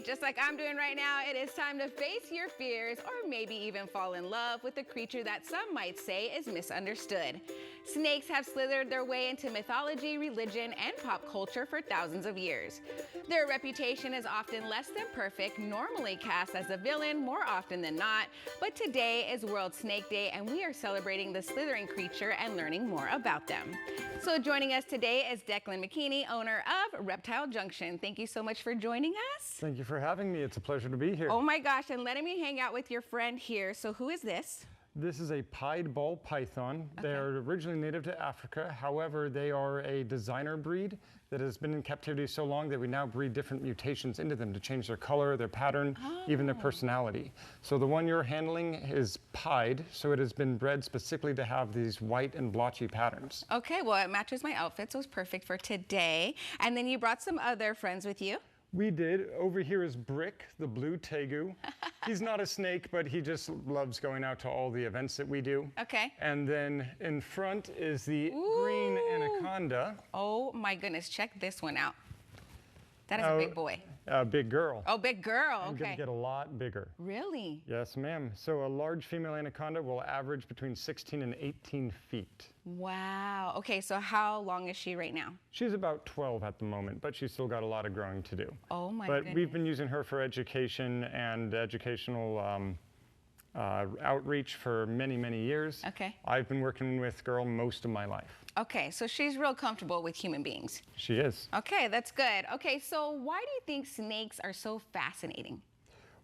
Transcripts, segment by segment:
Hey, just like I'm doing right now, it is time to face your fears or maybe even fall in love with a creature that some might say is misunderstood. Snakes have slithered their way into mythology, religion, and pop culture for thousands of years. Their reputation is often less than perfect, normally cast as a villain more often than not, but today is World Snake Day and we are celebrating the slithering creature and learning more about them. So joining us today is Declan McKinney, owner of Reptile Junction. Thank you so much for joining us. Thank you for having me. It's a pleasure to be here. Oh my gosh, and letting me hang out with your friend here. So who is this? This is a pied ball python. Okay. They are originally native to Africa. However, they are a designer breed that has been in captivity so long that we now breed different mutations into them to change their color, their pattern, even their personality. So the one you're handling is pied, so it has been bred specifically to have these white and blotchy patterns. Okay, well, it matches my outfit, so it's perfect for today. And then you brought some other friends with you. We did. Over here is Brick, the blue tegu. He's not a snake, but he just loves going out to all the events that we do. Okay. And then in front is the green anaconda. Oh my goodness, check this one out. That is a big boy. A big girl. Oh, big girl, I'm okay. gonna get a lot bigger. Really? Yes, ma'am. So a large female anaconda will average between 16 and 18 feet. Wow. Okay, so how long is she right now? She's about 12 at the moment, but she's still got a lot of growing to do. Oh my But goodness. we've been using her for education and educational outreach for many, many years. Okay. I've been working with girl most of my life. Okay, so she's real comfortable with human beings. She is. Okay, that's good. Okay, so why do you think snakes are so fascinating?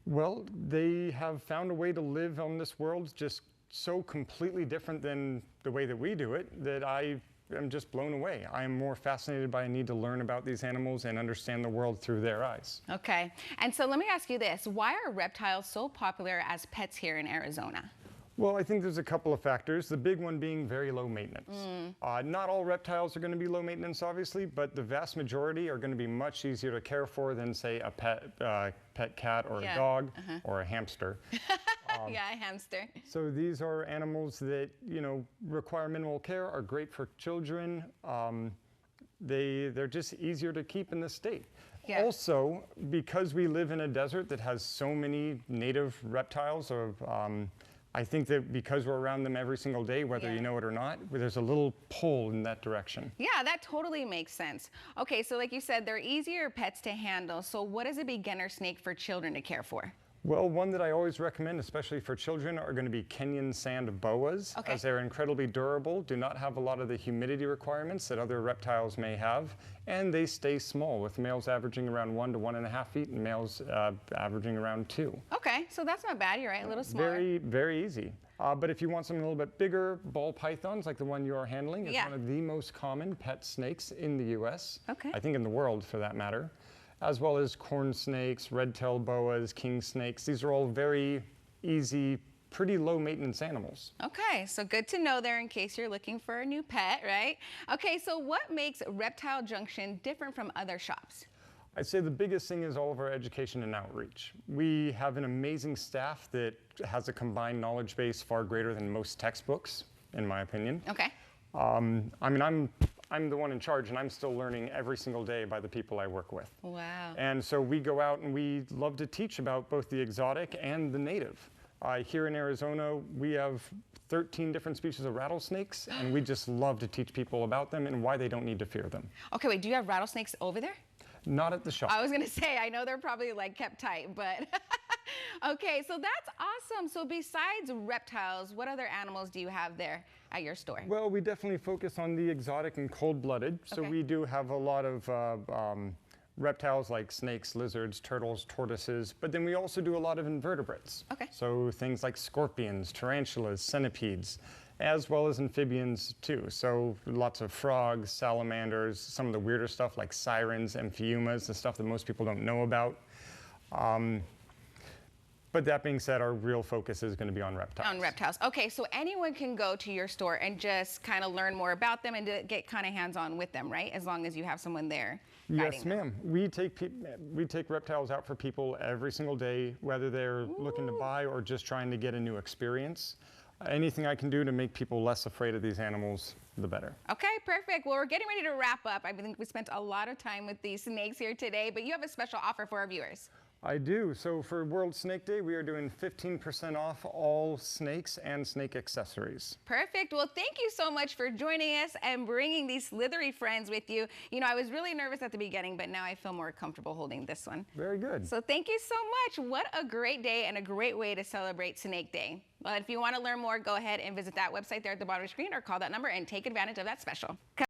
Well, they have found a way to live on this world just so completely different than the way that we do it that I am just blown away. I am more fascinated by a need to learn about these animals and understand the world through their eyes. Okay, and so let me ask you this. Why are reptiles so popular as pets here in Arizona? Well, I think there's a couple of factors. The big one being very low maintenance. Not all reptiles are going to be low maintenance, obviously, but the vast majority are going to be much easier to care for than, say, a pet cat or a dog or a hamster. Yeah, a hamster. So these are animals that, you know, require minimal care, are great for children. They're just easier to keep in the state. Yeah. Also, because we live in a desert that has so many native reptiles, I think that because we're around them every single day, whether you know it or not, there's a little pull in that direction. Yeah, that totally makes sense. Okay, so like you said, they're easier pets to handle. So what is a beginner snake for children to care for? Well, one that I always recommend, especially for children, are going to be Kenyan sand boas, as they're incredibly durable, do not have a lot of the humidity requirements that other reptiles may have, and they stay small, with males averaging around 1 to 1.5 feet and males averaging around 2. Okay, so that's not bad. You're right, a little smaller. Very, very easy. But if you want something a little bit bigger, ball pythons like the one you are handling, is one of the most common pet snakes in the U.S. Okay. I think in the world, for that matter. As well as corn snakes, red-tailed boas, king snakes. These are all very easy, pretty low maintenance animals. Okay, so good to know there in case you're looking for a new pet, right? Okay, so what makes Reptile Junction different from other shops? I'd say the biggest thing is all of our education and outreach. We have an amazing staff that has a combined knowledge base far greater than most textbooks, in my opinion. Okay. I mean, I'm the one in charge, and I'm still learning every single day by the people I work with. Wow. And so we go out and we love to teach about both the exotic and the native. Here in Arizona, we have 13 different species of rattlesnakes, and we just love to teach people about them and why they don't need to fear them. Okay, wait, do you have rattlesnakes over there? Not at the shop. I was gonna say, I know they're probably like kept tight, but okay, so that's awesome. So besides reptiles, what other animals do you have there at your store? Well, we definitely focus on the exotic and cold-blooded. So we do have a lot of reptiles like snakes, lizards, turtles, tortoises, but then we also do a lot of invertebrates. Okay. So things like scorpions, tarantulas, centipedes, as well as amphibians too. So lots of frogs, salamanders, some of the weirder stuff like sirens, amphiumas, the stuff that most people don't know about. But that being said, our real focus is going to be on reptiles. On reptiles. Okay, so anyone can go to your store and just kind of learn more about them and get kind of hands-on with them, right? As long as you have someone there guiding Yes, ma'am. We take reptiles out for people every single day, whether they're looking to buy or just trying to get a new experience. Anything I can do to make people less afraid of these animals, the better. Okay, perfect. Well, we're getting ready to wrap up. I think we spent a lot of time with these snakes here today, but you have a special offer for our viewers. I do. So for World Snake Day, we are doing 15% off all snakes and snake accessories. Perfect. Well, thank you so much for joining us and bringing these slithery friends with you. You know, I was really nervous at the beginning, but now I feel more comfortable holding this one. Very good. So thank you so much. What a great day and a great way to celebrate Snake Day. Well, if you want to learn more, go ahead and visit that website there at the bottom of the screen or call that number and take advantage of that special.